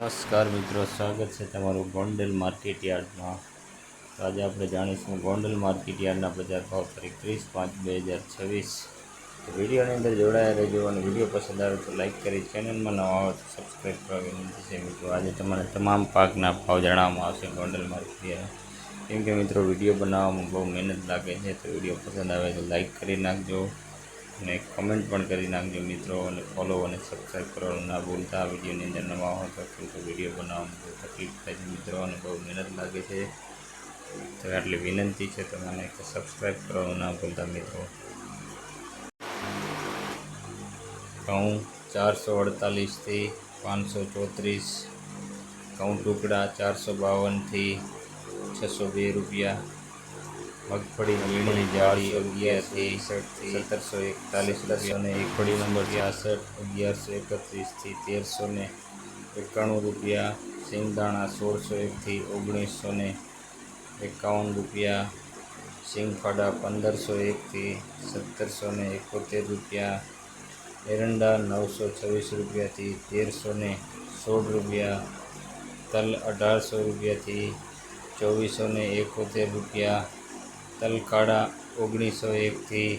નમસ્કાર મિત્રો, સ્વાગત છે તમારું ગોંડલ માર્કેટ યાર્ડમાં। તો આજે આપણે જાણીશું ગોંડલ માર્કેટ યાર્ડના બજાર ભાવ તારીખ 30/5/2026। તો વિડીયોની અંદર જોડાયા રહેજો અને વિડીયો પસંદ આવે તો લાઇક કરી, ચેનલમાં નવા હોય તો સબસ્ક્રાઈબ કરવા વિનંતી છે। મિત્રો આજે તમારે તમામ પાકના ભાવ જણાવવામાં આવશે ગોંડલ માર્કેટ યાર્ડ। કેમ કે મિત્રો વિડીયો બનાવવામાં બહુ મહેનત લાગે છે, તો વિડીયો પસંદ આવે તો લાઇક કરી નાખજો અને કમેન્ટ પણ કરી નાખજો મિત્રો, અને ફોલો અને સબસ્ક્રાઈબ કરવાનું ના ભૂલતા। વિડીયોની અંદર નવા હોય તો વિડીયો બનાવવામાં બહુ તકલીફ થાય છે મિત્રો, અને બહુ મહેનત લાગે છે, તો આટલી વિનંતી છે તમને કે સબસ્ક્રાઈબ કરવાનું ના ભૂલતા મિત્રો। ઘઉં 448થી 534, ઘઉં ટુકડા 452થી 602 રૂપિયા, મગફળી ઝીણી જાડી 11થી 1741 રૂપિયા, અને મગફળી નંબર 66 1131થી 1391 રૂપિયા, સિંગદાણા 1601થી 1951 રૂપિયા, સિંગફાડા 1501થી 1771 રૂપિયા, એરંડા 926 રૂપિયાથી 1316 રૂપિયા, તલ 1800 રૂપિયાથી 2471 રૂપિયા, તલ કાળા 1901થી